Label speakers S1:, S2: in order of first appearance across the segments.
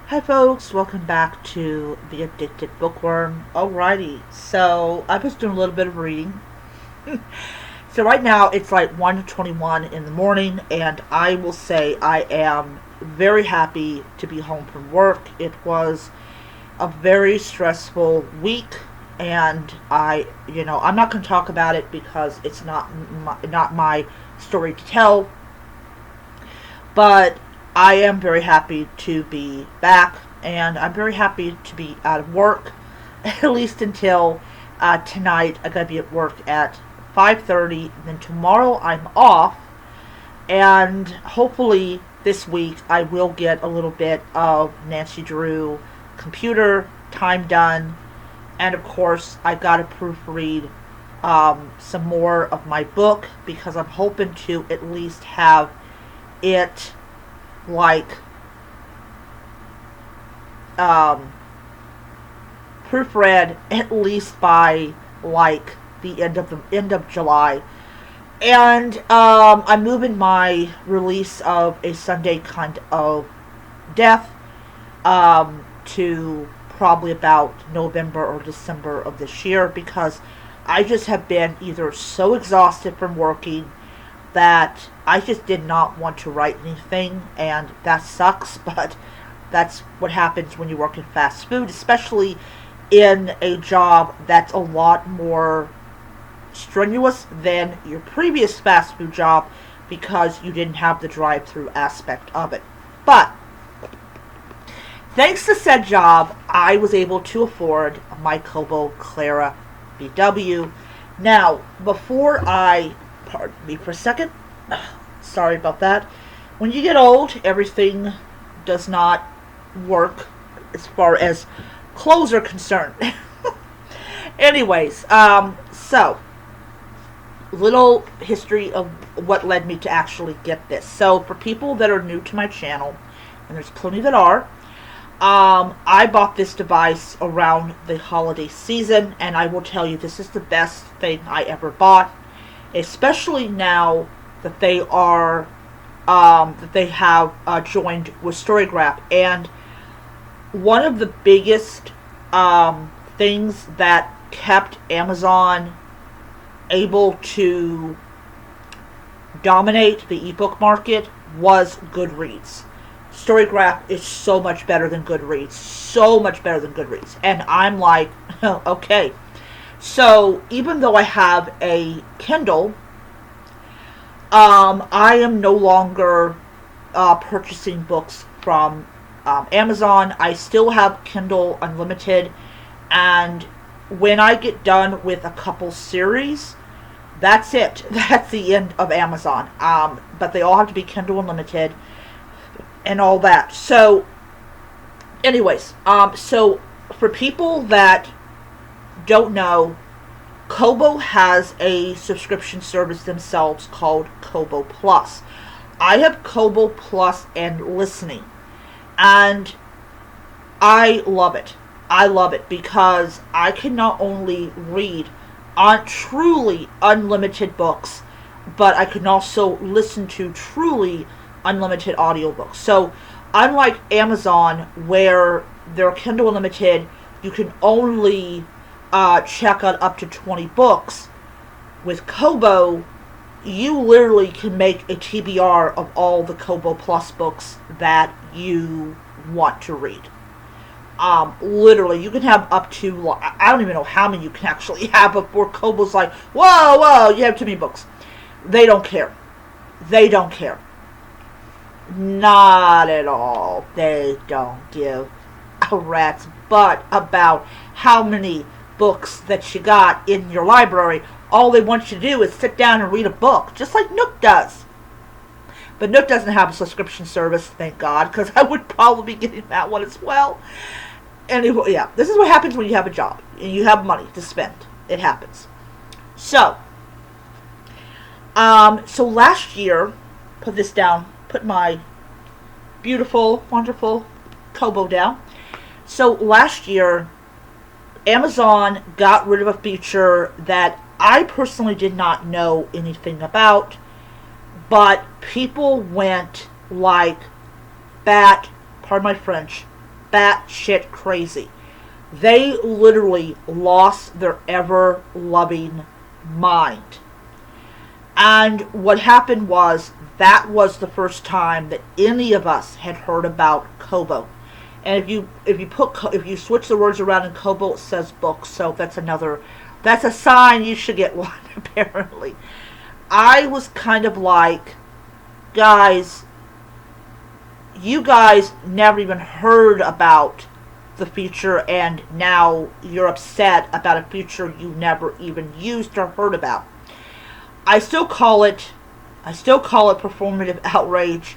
S1: Hi folks, welcome back to The Addicted Bookworm. Alrighty, so I was doing a little bit of reading. So right now it's like 1:21 in the morning, and I will say I am very happy to be home from work. It was a very stressful week, and I'm not going to talk about it because it's not my story to tell, but I am very happy to be back, and I'm very happy to be out of work, at least until tonight. I'm gonna be at work at 5:30. Then tomorrow I'm off, and hopefully this week I will get a little bit of Nancy Drew computer time done, and of course I got to proofread some more of my book because I'm hoping to at least have it like um, proofread at least by like the end of July. And I'm moving my release of A Sunday Kind of Death to probably about November or December of this year because I just have been either so exhausted from working that I just did not want to write anything, and that sucks, but that's what happens when you work in fast food, especially in a job that's a lot more strenuous than your previous fast food job because you didn't have the drive through aspect of it. But thanks to said job, I was able to afford my Kobo Clara BW. Now, before I, pardon me for a second, sorry about that. When you get old, everything does not work as far as clothes are concerned. Anyways, so little history of what led me to actually get this. So for people that are new to my channel, and there's plenty that are, I bought this device around the holiday season, and I will tell you this is the best thing I ever bought, especially now that they have joined with Storygraph. And one of the biggest things that kept Amazon able to dominate the ebook market was Goodreads. Storygraph is so much better than Goodreads. So much better than Goodreads. And I'm like, okay. So even though I have a Kindle, I am no longer purchasing books from Amazon. I still have Kindle Unlimited, and when I get done with a couple series, that's it. That's the end of Amazon. But they all have to be Kindle Unlimited and all that. So, anyways, so for people that don't know, Kobo has a subscription service themselves called Kobo Plus. I have Kobo Plus and listening, and I love it. I love it because I can not only read on truly unlimited books, but I can also listen to truly unlimited audiobooks. So unlike Amazon, where their Kindle Unlimited, you can only check out up to 20 books. With Kobo, you literally can make a TBR of all the Kobo Plus books that you want to read. Literally, you can have up to, I don't even know how many you can actually have before Kobo's like, whoa, whoa, you have too many books. They don't care. They don't care. Not at all. They don't give a rat's butt about how many books that you got in your library. All they want you to do is sit down and read a book, just like Nook does. But Nook doesn't have a subscription service, thank God, because I would probably be getting that one as well. Anyway, yeah, this is what happens when you have a job and you have money to spend. It happens. So, so last year, put this down, put my beautiful, wonderful Kobo down. So last year, Amazon got rid of a feature that I personally did not know anything about, but people went like bat, pardon my French, batshit crazy. They literally lost their ever-loving mind. And what happened was, that was the first time that any of us had heard about Kobo. And if you switch the words around in Kobo, it says books. So that's a sign you should get one. Apparently, I was kind of like, guys, you guys never even heard about the feature, and now you're upset about a feature you never even used or heard about. I still call it performative outrage,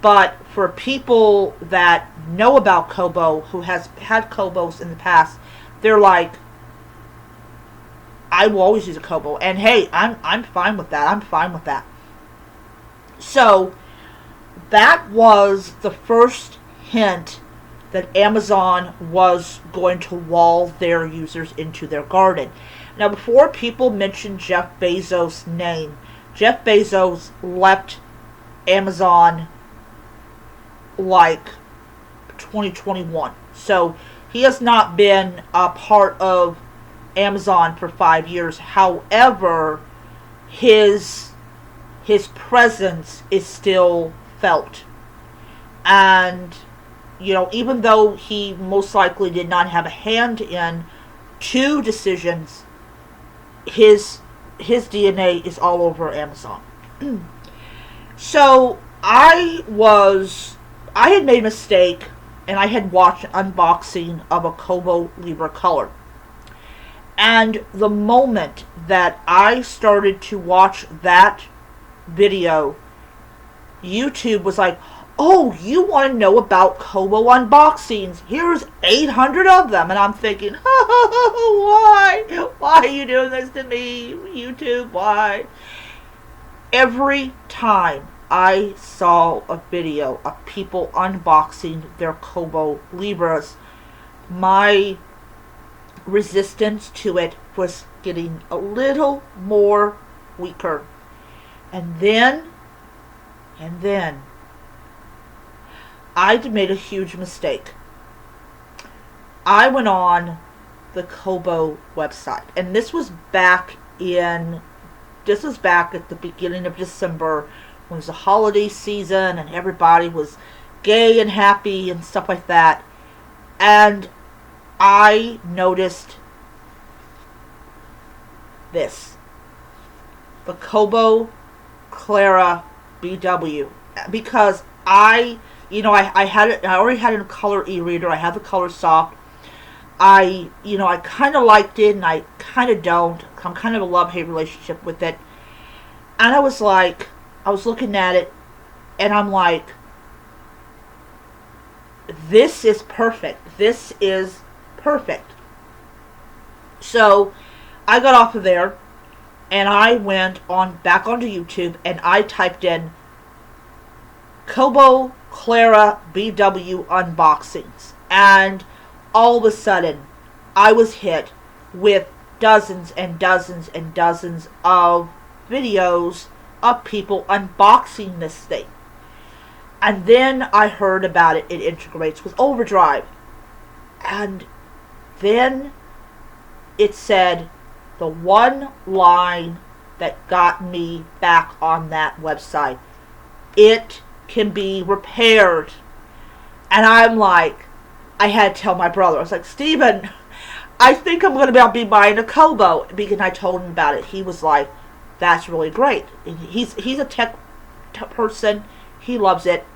S1: but for people that know about Kobo, who has had Kobos in the past, they're like, I will always use a Kobo, and hey, I'm fine with that. I'm fine with that. So that was the first hint that Amazon was going to wall their users into their garden. Now, before people mention Jeff Bezos' name, Jeff Bezos left Amazon like 2021. So he has not been a part of Amazon for 5 years. However, his presence is still felt. And, even though he most likely did not have a hand in 2 decisions, his DNA is all over Amazon. So I had made a mistake, and I had watched an unboxing of a Kobo Libra Color. And the moment that I started to watch that video, YouTube was like, oh, you want to know about Kobo unboxings? Here's 800 of them. And I'm thinking, why? Why are you doing this to me, YouTube? Why? Every time I saw a video of people unboxing their Kobo Libras, my resistance to it was getting a little more weaker. And then I'd made a huge mistake. I went on the Kobo website, and this was back at the beginning of December, when it was the holiday season and everybody was gay and happy and stuff like that. And I noticed this. The Kobo Clara BW. Because I had it. I already had a color e-reader. I had the Color Soft. I kind of liked it, and I kind of don't. I'm kind of a love-hate relationship with it. And I was looking at it, and I'm like, this is perfect. This is perfect. So I got off of there, and I went back onto YouTube, and I typed in Kobo Clara BW unboxings, and all of a sudden I was hit with dozens and dozens and dozens of videos of people unboxing this thing. And then I heard about it. It integrates with Overdrive. And then it said the one line that got me back on that website: it can be repaired. And I'm like, I had to tell my brother. I was like, Steven, I think I'm going to be buying a Kobo. Because I told him about it. He was like, that's really great. He's a tech person. He loves it.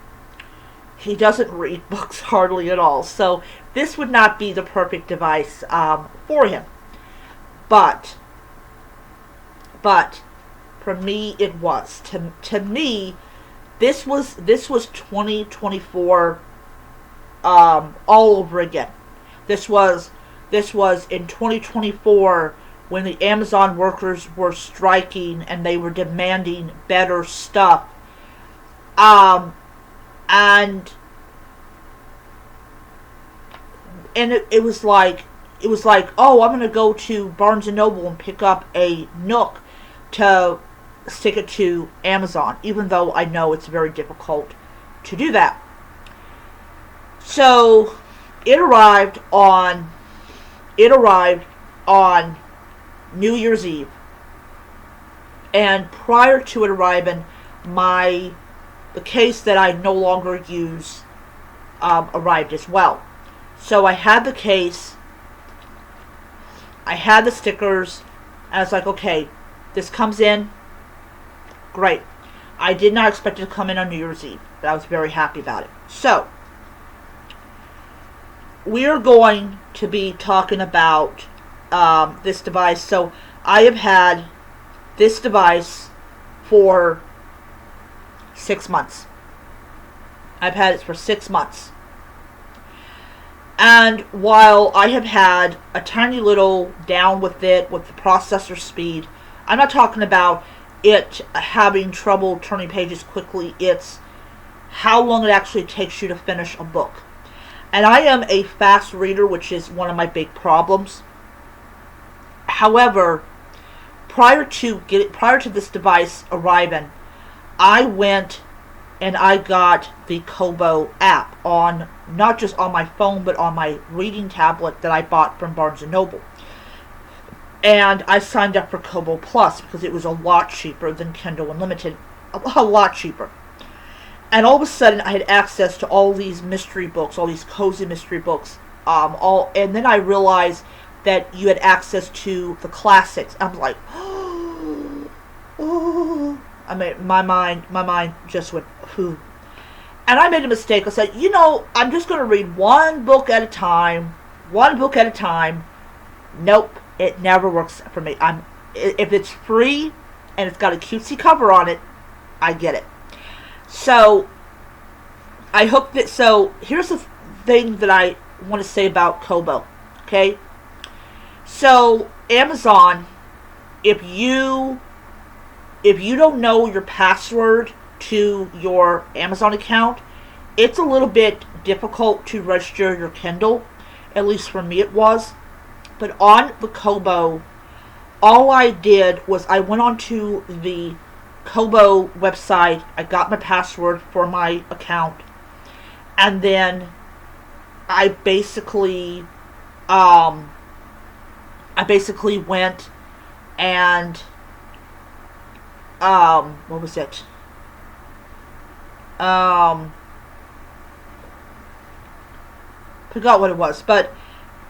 S1: He doesn't read books hardly at all. So this would not be the perfect device for him. But for me, it was. To me, this was 2024 all over again. This was in 2024 when the Amazon workers were striking and they were demanding better stuff. And it was like, oh, I'm going to go to Barnes & Noble and pick up a Nook to stick it to Amazon, even though I know it's very difficult to do that. So It arrived on it arrived on New Year's Eve, and prior to it arriving, the case that I no longer use arrived as well. So I had the case, I had the stickers, and I was like, okay, this comes in, great. I did not expect it to come in on New Year's Eve, but I was very happy about it. So, we are going to be talking about this device. So, I have had this device for 6 months. I've had it for 6 months. And while I have had a tiny little down with it, with the processor speed, I'm not talking about it having trouble turning pages quickly. It's how long it actually takes you to finish a book. And I am a fast reader, which is one of my big problems. However, prior to this device arriving, I went and I got the Kobo app on, not just on my phone, but on my reading tablet that I bought from Barnes & Noble. And I signed up for Kobo Plus because it was a lot cheaper than Kindle Unlimited. A lot cheaper. And all of a sudden, I had access to all these mystery books, all these cozy mystery books. And then I realized that you had access to the classics. I'm like, oh. I mean, my mind just went, whew. And I made a mistake. I said, I'm just going to read one book at a time. Nope, it never works for me. If it's free and it's got a cutesy cover on it, I get it. So, I hooked it. So, here's the thing that I want to say about Kobo. Okay? So, Amazon, if you don't know your password to your Amazon account, it's a little bit difficult to register your Kindle. At least for me it was. But on the Kobo, all I did was I went onto the Kobo website, I got my password for my account, and then I basically went and what was it? Forgot what it was, but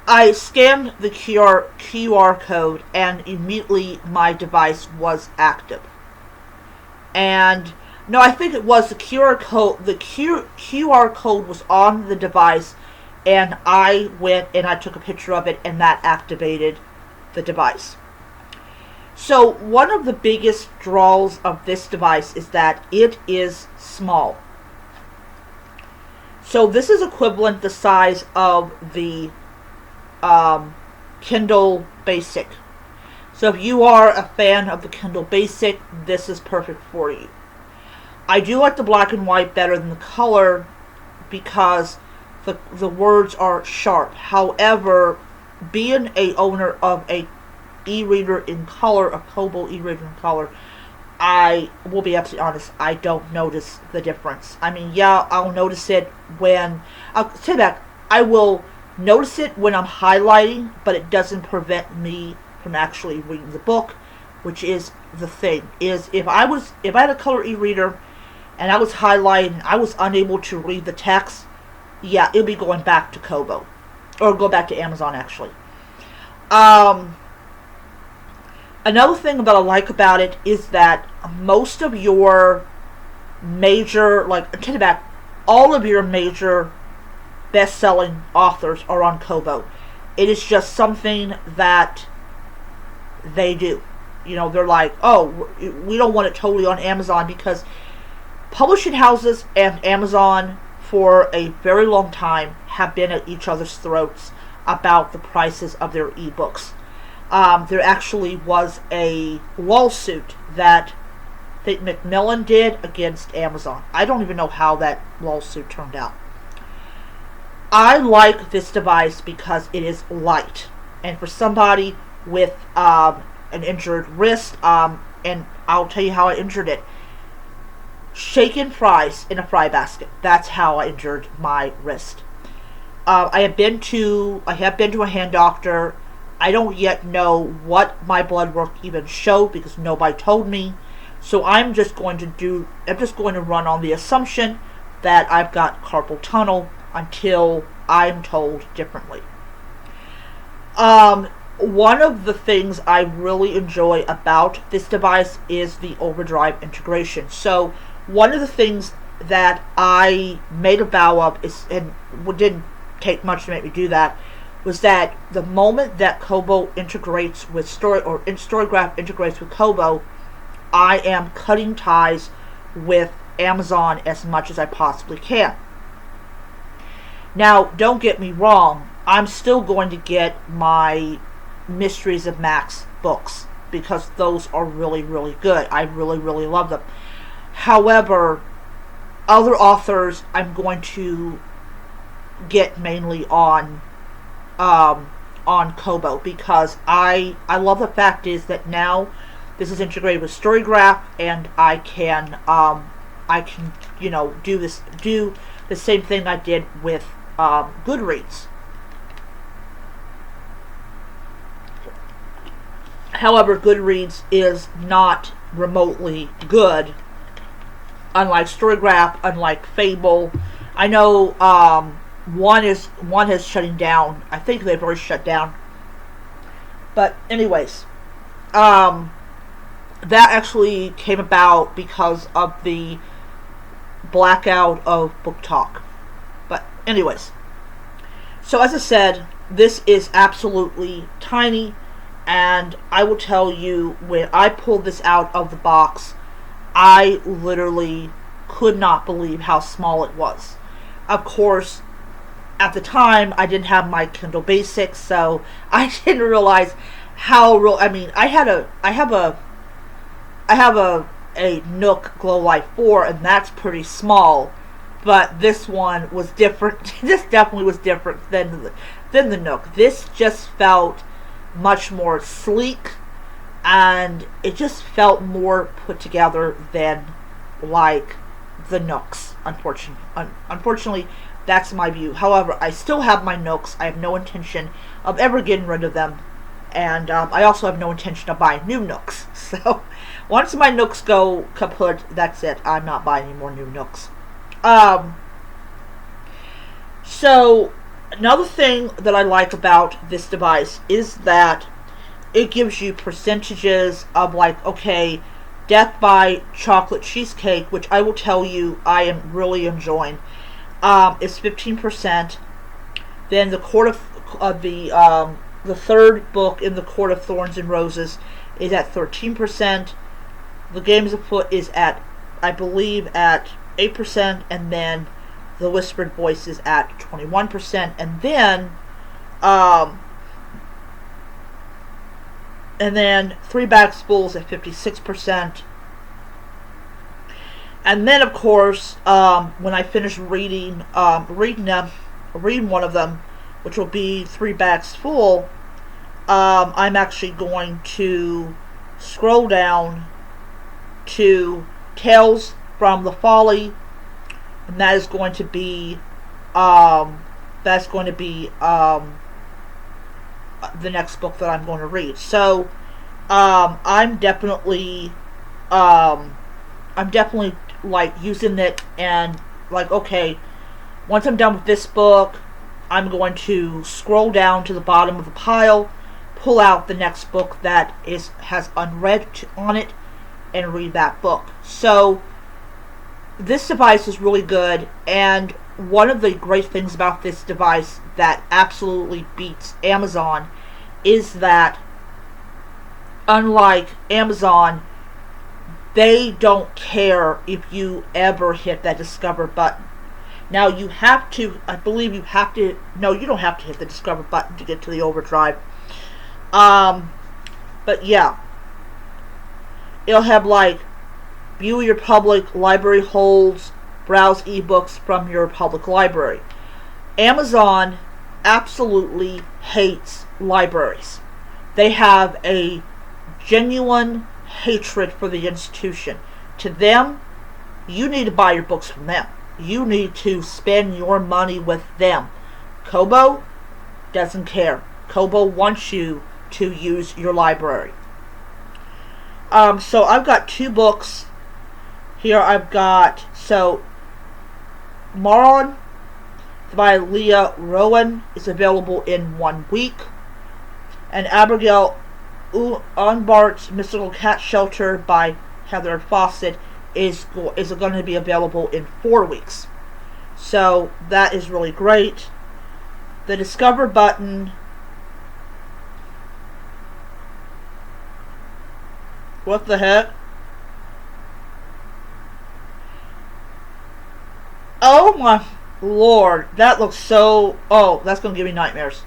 S1: I scanned the QR code and immediately my device was active. And no, I think it was the QR code. The QR code was on the device, and I went and I took a picture of it, and that activated the device. So one of the biggest draws of this device is that it is small. So this is equivalent the size of the Kindle Basic. So if you are a fan of the Kindle Basic, this is perfect for you. I do like the black and white better than the color because the words are sharp. However, being a owner of a e-reader in color, a Kobo e-reader in color, I will be absolutely honest, I don't notice the difference. I mean, yeah, I'll notice it when, I'll say that, I will notice it when I'm highlighting, but it doesn't prevent me from actually reading the book, which is the thing, is if I had a color e-reader and I was highlighting, I was unable to read the text, yeah, it'll be going back to Kobo. Or go back to Amazon, actually. Another thing that I like about it is that most of your major, take it back, all of your major best-selling authors are on Kobo. It is just something that they do. They're like, oh, we don't want it totally on Amazon, because publishing houses and Amazon for a very long time have been at each other's throats about the prices of their ebooks. There actually was a lawsuit that I think Macmillan did against Amazon. I don't even know how that lawsuit turned out. I like this device because it is light. And for somebody with an injured wrist, and I'll tell you how I injured it. Shaken fries in a fry basket. That's how I injured my wrist. I have been to a hand doctor. I don't yet know what my blood work even showed because nobody told me. So I'm just going to run on the assumption that I've got carpal tunnel until I'm told differently. One of the things I really enjoy about this device is the overdrive integration. So one of the things that I made a vow of is, and didn't take much to make me do that, was that the moment that Kobo integrates with Storygraph integrates with Kobo, I am cutting ties with Amazon as much as I possibly can. Now, don't get me wrong, I'm still going to get my Mysteries of Max books because those are really, really good. I really, really love them. However, other authors I'm going to get mainly on Kobo because I love the fact is that now this is integrated with Storygraph and I can do the same thing I did with Goodreads. However, Goodreads is not remotely good, unlike Storygraph, unlike Fable. I know one is shutting down. I think they've already shut down. But anyways, that actually came about because of the blackout of Book Talk. But anyways, so as I said, this is absolutely tiny. And I will tell you, when I pulled this out of the box, I literally could not believe how small it was. Of course, at the time, I didn't have my Kindle Basics, so I didn't realize how real. I mean, I have a Nook Glow Light 4, and that's pretty small. But this one was different. This definitely was different than the Nook. This just felt much more sleek, and it just felt more put together than like the Nooks. Unfortunately, that's my view. However, I still have my Nooks. I have no intention of ever getting rid of them, and I also have no intention of buying new Nooks. So once my Nooks go kaput, that's it. I'm not buying any more new Nooks. So another thing that I like about this device is that it gives you percentages of, like, okay, Death by Chocolate Cheesecake, which I will tell you I am really enjoying, is 15%. Then the the third book in the Court of Thorns and Roses is at 13%. The Games Afoot is at, I believe, at 8%, and then The Whispered Voice is at 21%, and then Three Bags Fools at 56%. And then, of course, when I finish reading one of them, which will be Three Bags Full, I'm actually going to scroll down to Tales from the Folly, and that is going to be the next book that I'm going to read. So I'm definitely like using it, and like, okay, once I'm done with this book, I'm going to scroll down to the bottom of the pile, pull out the next book that has unread on it, and read that book. So this device is really good, and one of the great things about this device that absolutely beats Amazon is that, unlike Amazon, they don't care if you ever hit that discover button. Now, you have to, I believe you have to, no, you don't have to hit the discover button to get to the overdrive. But yeah, it'll have like, view your public library holds, browse ebooks from your public library. Amazon absolutely hates libraries. They have a genuine hatred for the institution. To them, you need to buy your books from them. You need to spend your money with them. Kobo doesn't care. Kobo wants you to use your library. So I've got 2 books here. I've got, so Maron by Leah Rowan is available in 1 week, and Abigail Unbart's Mystical Cat Shelter by Heather Fawcett is going to be available in 4 weeks. So that is really great. The Discover button. What the heck? Oh my Lord, that looks so... Oh, that's going to give me nightmares.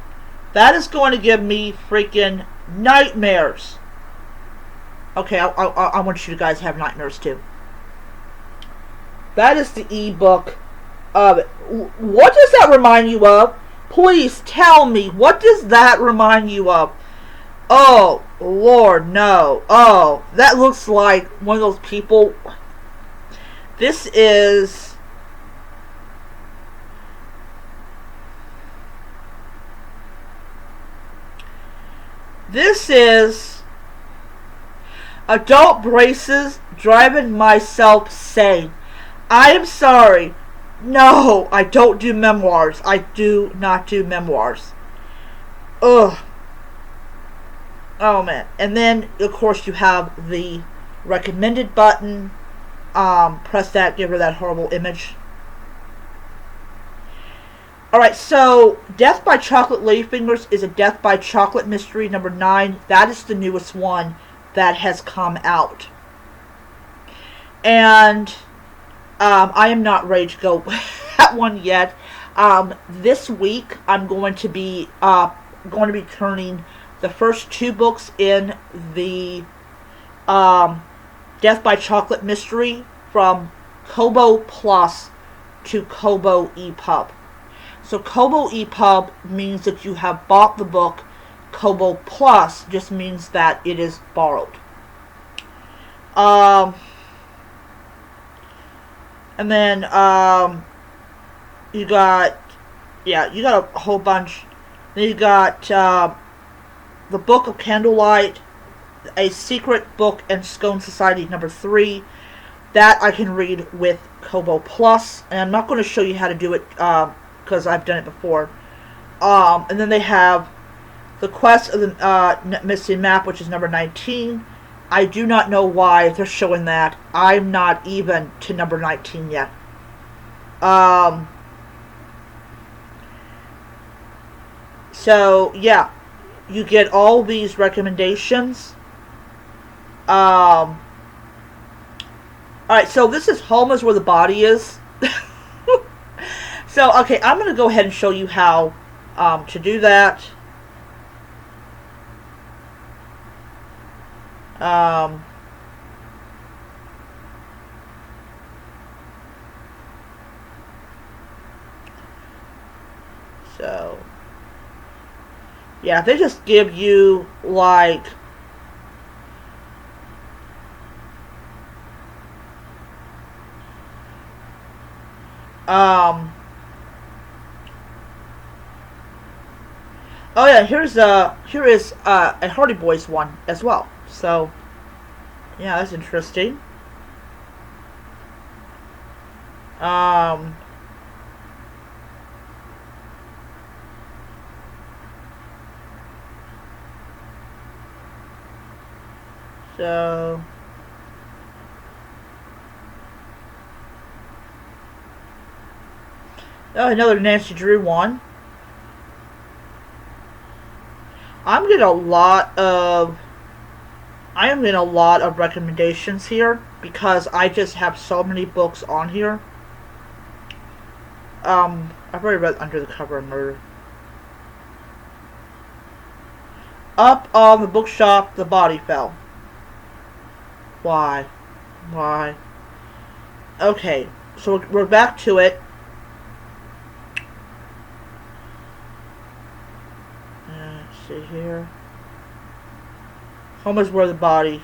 S1: That is going to give me freaking nightmares. Okay, I want you guys to have nightmares too. That is the ebook of it. What does that remind you of? Please tell me. What does that remind you of? Oh, Lord, no. Oh, that looks like one of those people. This is... This is adult braces driving myself sane. I am sorry. No, I don't do memoirs. I do not do memoirs. Ugh. Oh man. And then, of course, you have the recommended button. Press that, give her that horrible image. Alright, so Death by Chocolate Ladyfingers is a Death by Chocolate mystery, number 9. That is the newest one that has come out. And I am not ready to go that one yet. This week I'm going to be turning the first 2 books in the Death by Chocolate mystery from Kobo Plus to Kobo EPUB. So Kobo EPUB means that you have bought the book. Kobo Plus just means that it is borrowed. And then you got a whole bunch. Then you got the Book of Candlelight, A Secret Book and Scone Society number 3. That I can read with Kobo Plus, and I'm not going to show you how to do it because I've done it before. And then they have The Quest of the Missing Map, which is number 19. I do not know why they're showing that. I'm not even to number 19 yet. So, yeah. You get all these recommendations. Alright, so this is Home is Where the Body Is. So, okay, I'm going to go ahead and show you how to do that. So, yeah, they just give you, like, oh yeah, here is a Hardy Boys one as well. So, yeah, that's interesting. So, oh, another Nancy Drew one. I am getting a lot of recommendations here because I just have so many books on here. I've already read Under the Cover of Murder. Up on the bookshelf, the body fell. Why? Okay, so we're back to it. Let's see here. Home is Where the Body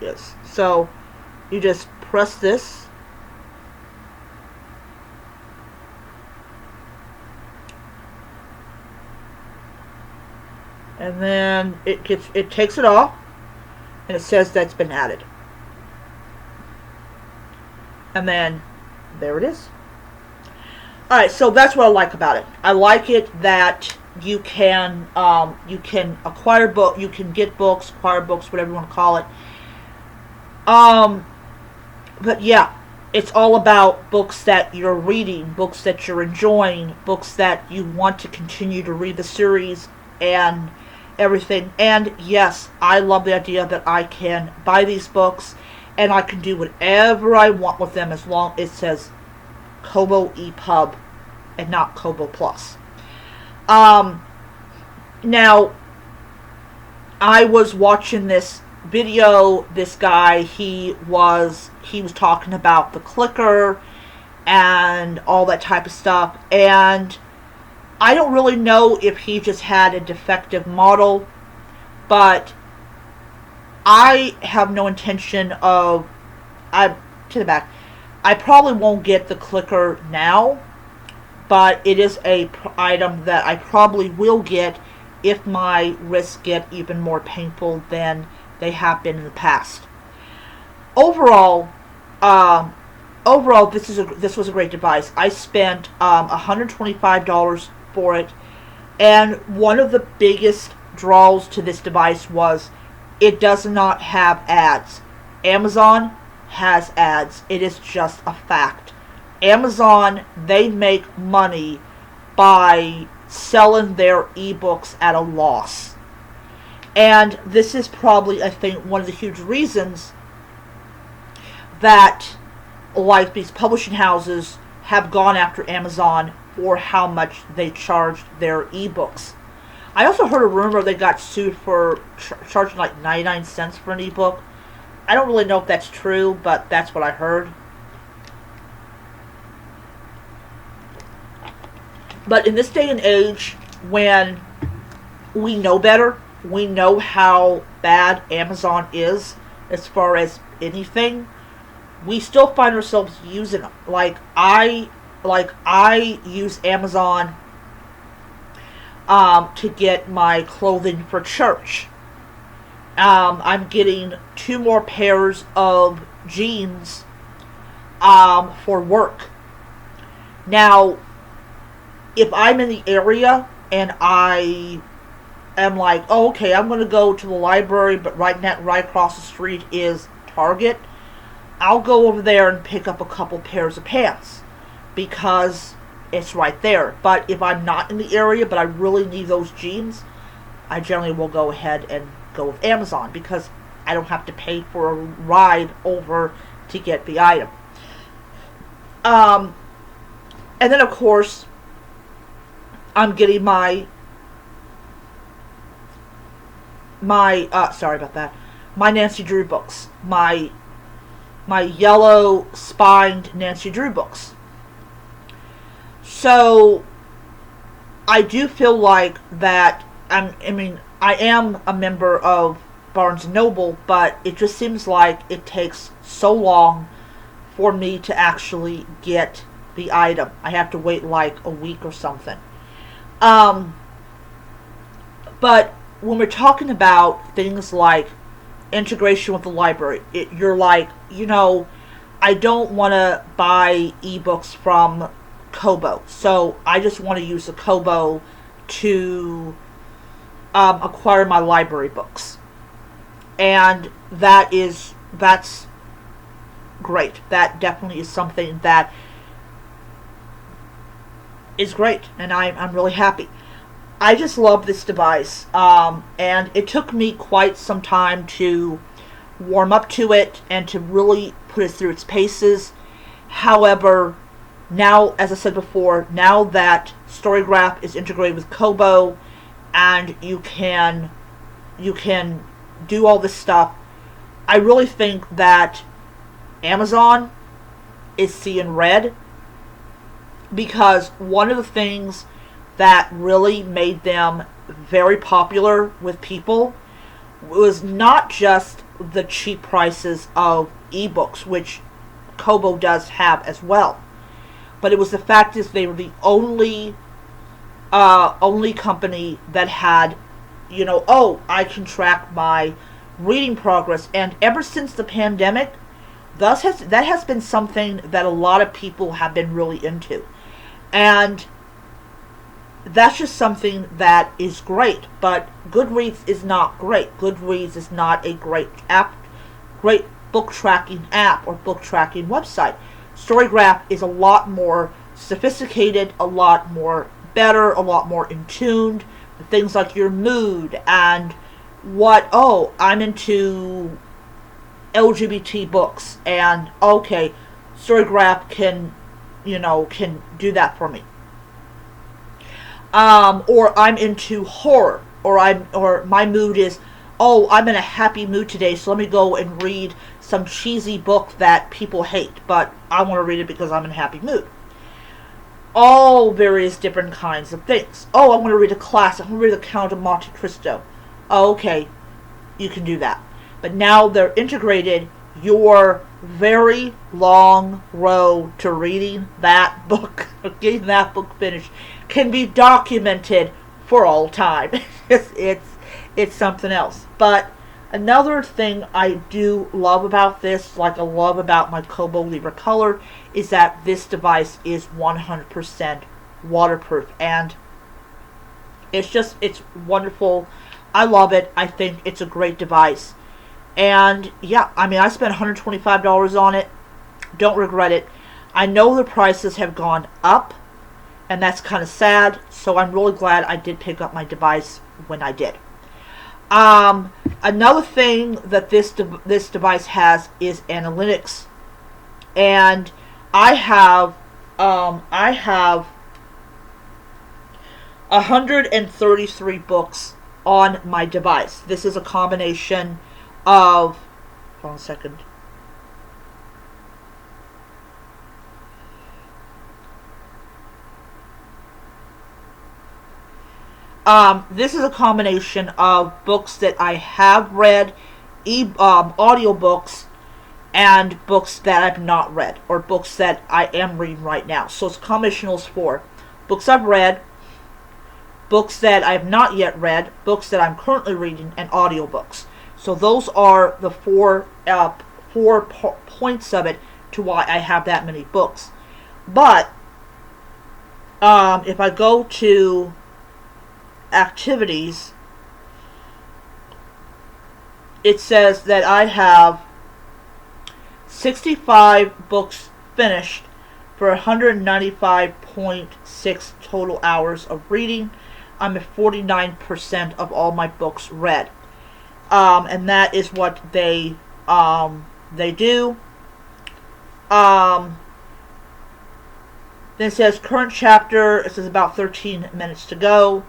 S1: Is. So, you just press this. and then it takes it off, and it says that's been added, and then there it is. All right, so that's what I like about it. I like it that you can acquire book, you can get books, acquire books, whatever you want to call it. Um, but yeah, it's all about books that you're reading, books that you're enjoying, books that you want to continue to read the series and everything. And yes, I love the idea that I can buy these books and I can do whatever I want with them as long as it says Kobo EPUB and not Kobo Plus. Now, I was watching this video. This guy, he was talking about the clicker and all that type of stuff, and I don't really know if he just had a defective model, but I have no intention of, I to the back, I probably won't get the clicker now, but it is a item that I probably will get if my wrists get even more painful than they have been in the past. Overall, this was a great device. I spent $125 for it, and one of the biggest draws to this device was it does not have ads. Amazon has ads. It is just a fact. Amazon, they make money by selling their ebooks at a loss. And this is probably, I think, one of the huge reasons that like these publishing houses have gone after Amazon for how much they charged their ebooks. I also heard a rumor they got sued for charging like 99 cents for an ebook. I don't really know if that's true, but that's what I heard. But in this day and age, when we know better, we know how bad Amazon is as far as anything, we still find ourselves using them. Like I use Amazon to get my clothing for church. I'm getting 2 more pairs of jeans for work. Now, if I'm in the area and I am like, oh, okay, I'm going to go to the library, but right across the street is Target, I'll go over there and pick up a couple pairs of pants because it's right there. But if I'm not in the area, but I really need those jeans, I generally will go ahead and go with Amazon because I don't have to pay for a ride over to get the item. And then, of course, I'm getting my sorry about that, my Nancy Drew books, my yellow spined Nancy Drew books. So I do feel like that. I am a member of Barnes & Noble, but it just seems like it takes so long for me to actually get the item. I have to wait like a week or something. But when we're talking about things like integration with the library, you're like, I don't want to buy ebooks from Kobo, so I just want to use the Kobo to acquire my library books. And that's great. That definitely is something that is great, and I'm really happy. I just love this device, and it took me quite some time to warm up to it and to really put it through its paces. However, now, as I said before, now that Storygraph is integrated with Kobo and you can do all this stuff, I really think that Amazon is seeing red, because one of the things that really made them very popular with people was not just the cheap prices of ebooks, which Kobo does have as well, but it was the fact is they were the only company that had oh, I can track my reading progress. And ever since the pandemic, that has been something that a lot of people have been really into. And that's just something that is great. But Goodreads is not great. Goodreads is not a great book tracking app or book tracking website. Storygraph is a lot more sophisticated, a lot more better, a lot more in tuned. Things like your mood and I'm into LGBT books, and okay, Storygraph can do that for me. Or I'm into horror, or my mood is, I'm in a happy mood today, so let me go and read some cheesy book that people hate, but I want to read it because I'm in a happy mood. All various different kinds of things. I want to read a classic. I want to read The Count of Monte Cristo. Okay, you can do that. But now they're integrated your very long road to reading that book, getting that book finished, can be documented for all time. It's something else. But another thing I do love about this, like I love about my Kobo Libra Color, is that this device is 100% waterproof. And it's wonderful. I love it. I think it's a great device. And yeah, I spent $125 on it. Don't regret it. I know the prices have gone up, and that's kind of sad. So I'm really glad I did pick up my device when I did. Another thing that this device has is analytics, and I have 133 books on my device. This is a combination of, hold on a second. This is a combination of books that I have read, audiobooks, and books that I've not read, or books that I am reading right now. So it's a combination of those four. Books I've read, books that I have not yet read, books that I'm currently reading, and audiobooks. So those are the four points of it to why I have that many books. But if I go to activities, it says that I have 65 books finished for 195.6 total hours of reading. I'm at 49% of all my books read. And that is what they do. Then it says current chapter. It says about 13 minutes to go.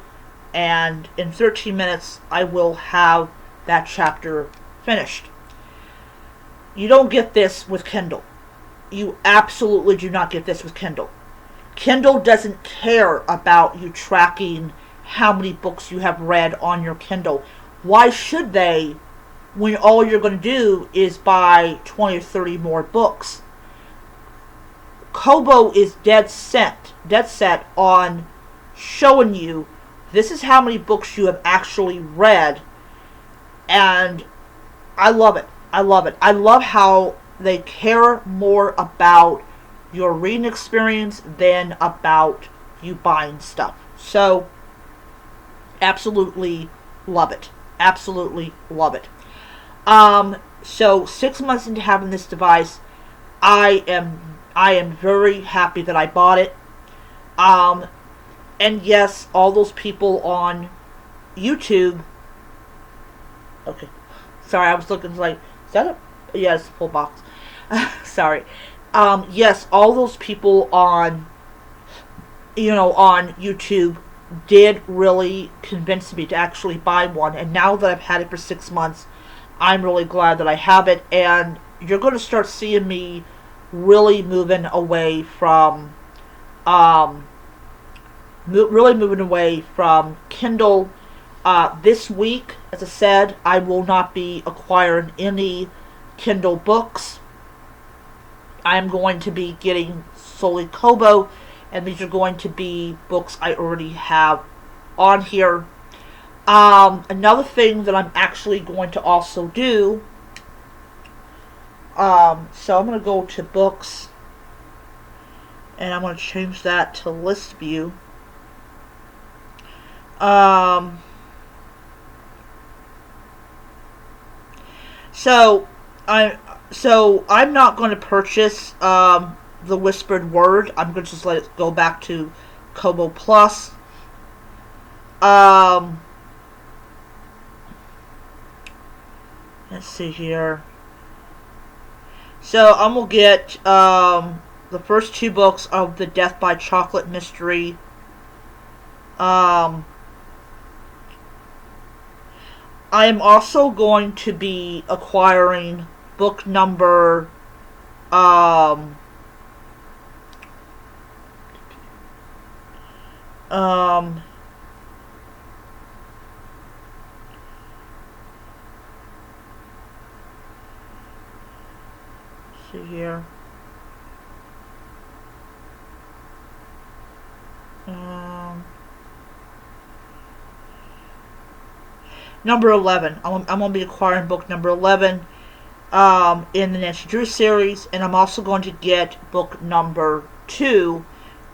S1: And in 13 minutes, I will have that chapter finished. You don't get this with Kindle. You absolutely do not get this with Kindle. Kindle doesn't care about you tracking how many books you have read on your Kindle. Why should they, when all you're going to do is buy 20 or 30 more books? Kobo is dead set on showing you this is how many books you have actually read, and I love it. I love it. I love how they care more about your reading experience than about you buying stuff. So, absolutely love it. Absolutely love it. So 6 months into having this device, I am very happy that I bought it. And yes, all those people on YouTube. Okay, sorry, I was looking like, is that a? Yeah, it's a full box. Sorry. Yes, all those people on YouTube did really convince me to actually buy one. And now that I've had it for 6 months, I'm really glad that I have it. And you're going to start seeing me really moving away from, Kindle. This week, as I said, I will not be acquiring any Kindle books. I'm going to be getting solely Kobo, and these are going to be books I already have on here. Another thing that I'm actually going to also do, so I'm going to go to books, and I'm going to change that to list view. So I'm not going to purchase the Whispered Word. I'm going to just let it go back to Kobo Plus. Let's see here. So I'm going to get the first 2 books of the Death by Chocolate mystery. I am also going to be acquiring book number see here. Number 11. I'm going to be acquiring book number 11 in the Nancy Drew series, and I'm also going to get book number 2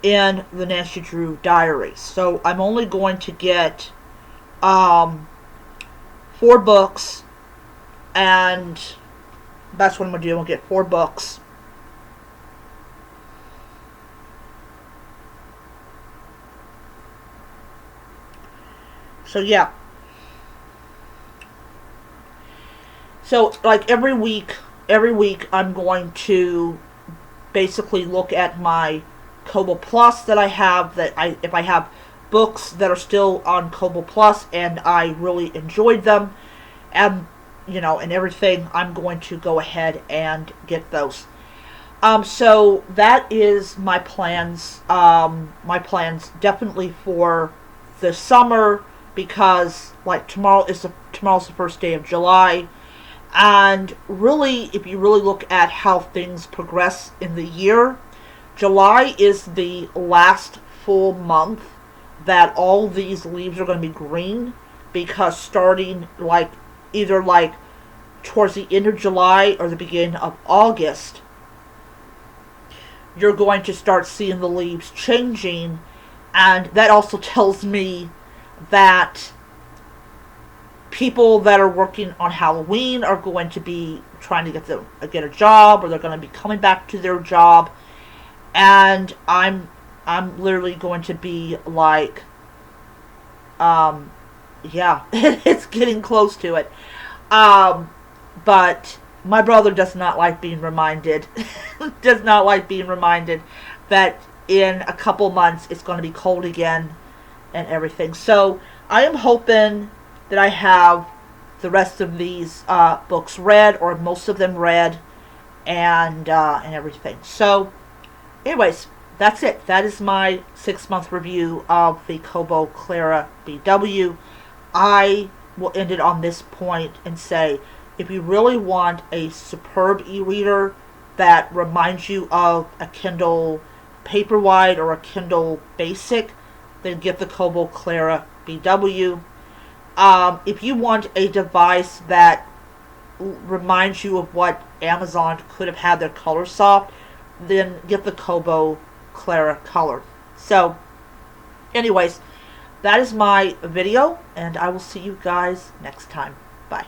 S1: in the Nancy Drew Diaries. So I'm only going to get 4 books, and that's what I'm going to do. I'm going to get 4 books. So yeah. So like every week I'm going to basically look at my Kobo Plus that I have, if I have books that are still on Kobo Plus and I really enjoyed them, and and everything, I'm going to go ahead and get those. So that is my plans. My plans definitely for the summer, because like tomorrow's the first day of July. And really, if you really look at how things progress in the year, July is the last full month that all these leaves are going to be green, because starting either towards the end of July or the beginning of August, you're going to start seeing the leaves changing. And that also tells me that people that are working on Halloween are going to be trying to get a job, or they're going to be coming back to their job, and I'm literally going to be like, yeah, it's getting close to it. But my brother does not like being reminded, does not like being reminded that in a couple months it's going to be cold again and everything. So I am hoping that I have the rest of these books read, or most of them read, and everything. So, anyways, that's it. That is my 6-month review of the Kobo Clara BW. I will end it on this point and say, if you really want a superb e-reader that reminds you of a Kindle Paperwhite or a Kindle Basic, then get the Kobo Clara BW. If you want a device that reminds you of what Amazon could have had their color soft, then get the Kobo Clara Color. So, anyways, that is my video, and I will see you guys next time. Bye.